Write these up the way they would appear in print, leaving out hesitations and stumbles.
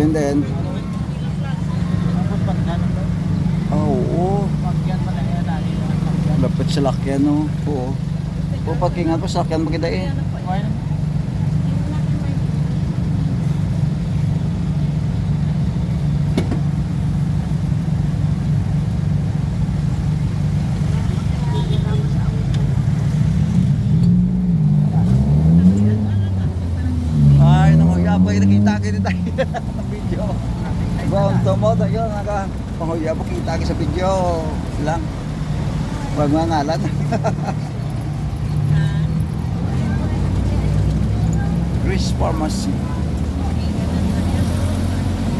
And then, oo. Lapit sa lakyan, no? Oo. O pagkingan ko, sa lakyan mo kita eh. Ay, nanguyabay, nakita-kita tayo ng video. Bawang tomoto yun, panguyabay, kita sa video. Silang. Huwag mga ngalan. Grace Pharmacy,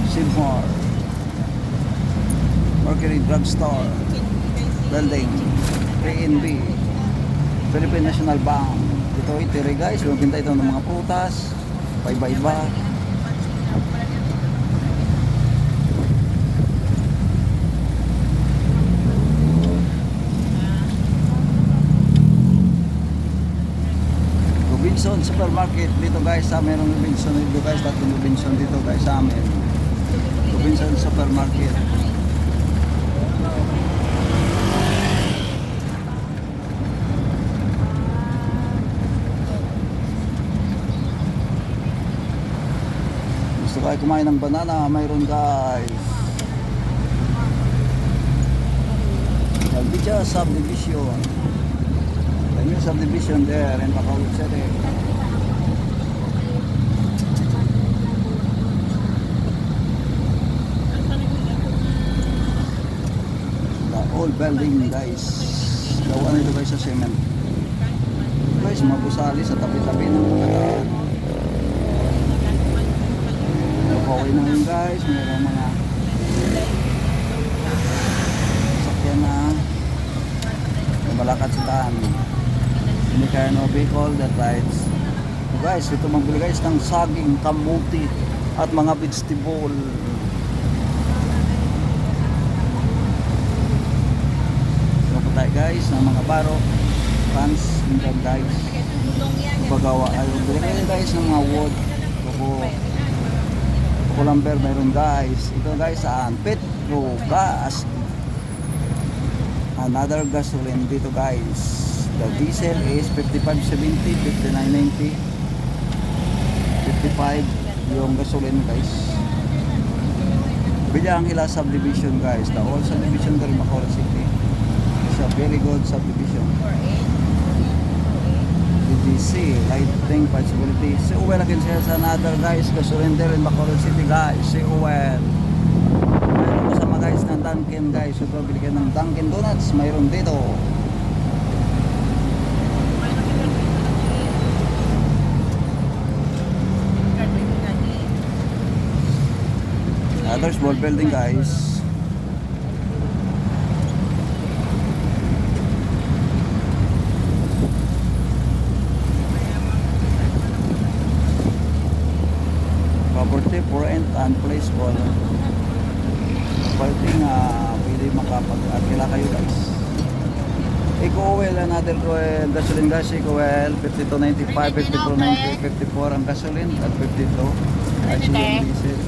Seymour, Mercury Drugstore, Building, PNB, Philippine National Bank. Ito itiri guys, pinta ito ng mga prutas, paiba-iba. Robinson Supermarket dito guys, sa merong Robinson dito guys, tatlong Robinson dito guys sa amin. Robinson Supermarket. Gusto kayo kumain ng banana, mayroon guys. Albicha Subdivision. The new subdivision there in Bacolod City. The old building guys. Gawa nito guys sa cement. Guys, mabusali sa tabi-tabi ng pagkataan. Okay na yun guys. Mayroong mga sakyan na malakad sa daan. Hindi kaya no vehicle that rides. So guys, ito magbili guys ng saging, kamuti at mga vegetable. So po tayo guys ng mga baro, pants, and guys. Pagawa ayun. Bili kayo guys ng mga wood. Kuko lumber mayroon guys. Ito guys saan? Petro gas. Another gasoline dito guys. The diesel is 55.70, 59.90, 55 yung gasoline guys. Bilang Hila subdivision guys. The whole subdivision dari Bacolod City. It's a very good subdivision. DGC, lighting possibility. Si Uwel again siya sa another guys. Gasoline there in Bacolod City guys. Si Uwel. Mayroon kasama guys ng Dunkin guys. So bili kayo ng Dunkin Donuts. Mayroon dito. Other small building guys. Property for rent and place for property nga pwede makapag-akila kayo guys. Eco Oil, another gasoline guys. Eco Oil 52.95, 52.90, 54 ang gasoline at 52 actually yung diesel.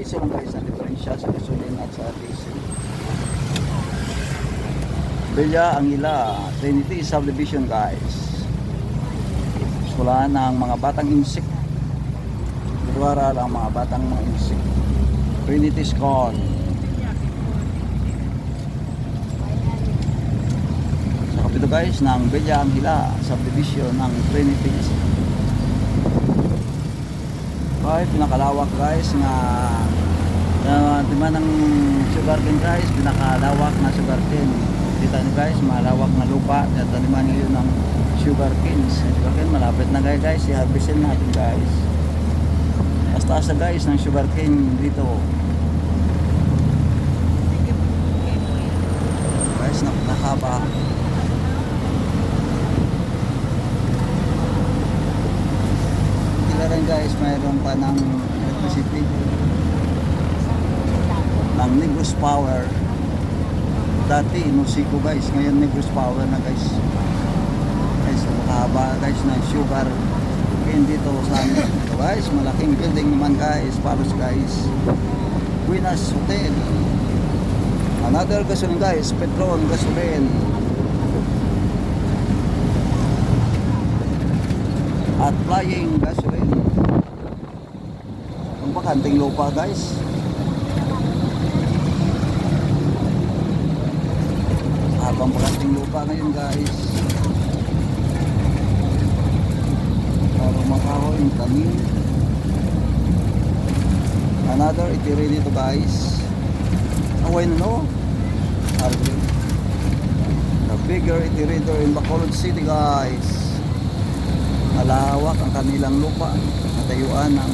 Piso lang guys ang diferensya sa gasoline at sa diesel. Bella Angila, Trinity Subdivision guys. Eskwelahan ng mga batang insik. Luwara lang mga batang mga insik. Trinity School. Sa kapito guys ng Bella Angila Subdivision ng Trinity. Ay, pinakalawak guys nga timan ng sugarcane guys, pinakalawak na sugarcane. Kita nyo guys, malawak na lupa at taniman nyo yun ng sugarcane. Sugarcane malapit na guys, i-harvestin natin guys. Taas na guys ng sugarcane dito guys, napakahaba. Rin guys, mayroon pa ng electricity ng Negros Power. Dati Inosiko guys, ngayon Negros Power na guys. Guys, makahaba guys ng sugar gasolin dito sa amin. So guys, malaking building naman guys, Palos guys. Buenas Hotel. Another gasolin guys, Petron gasolin. At Flying gasolin. Ang bakanting lupa guys. Habang bakanting lupa ngayon guys. Para makahoy yung tanim. Another itiri dito guys. Away na no? The bigger itiri dito in Bacolod City guys. Malawak ang kanilang lupa. Natayuan ng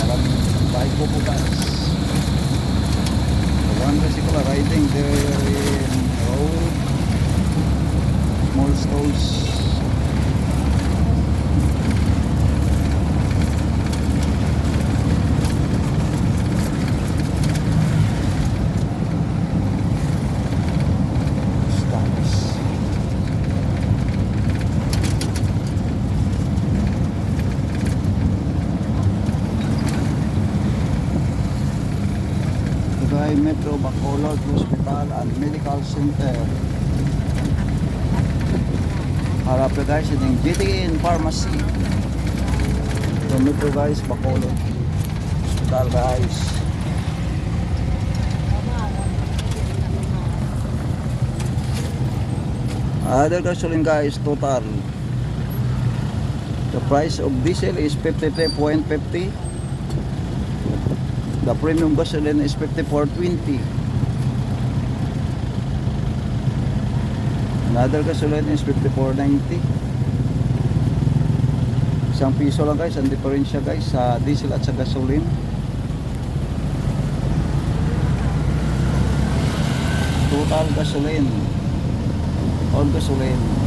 maraming bahay po guys. The one bicycle riding there in road. Small stalls. Tugay Metro Bacolod Hospital and Medical Center. Harap na guys, yung GTN Pharmacy. So Metro guys, Bacolod Hospital guys. Other gasoline guys, total. The price of diesel is 53.50. The premium gasoline is 54.20. Another gasoline is 54.90. Isang piso lang guys ang diferensya guys sa diesel at sa gasoline. Total gasoline. All gasoline.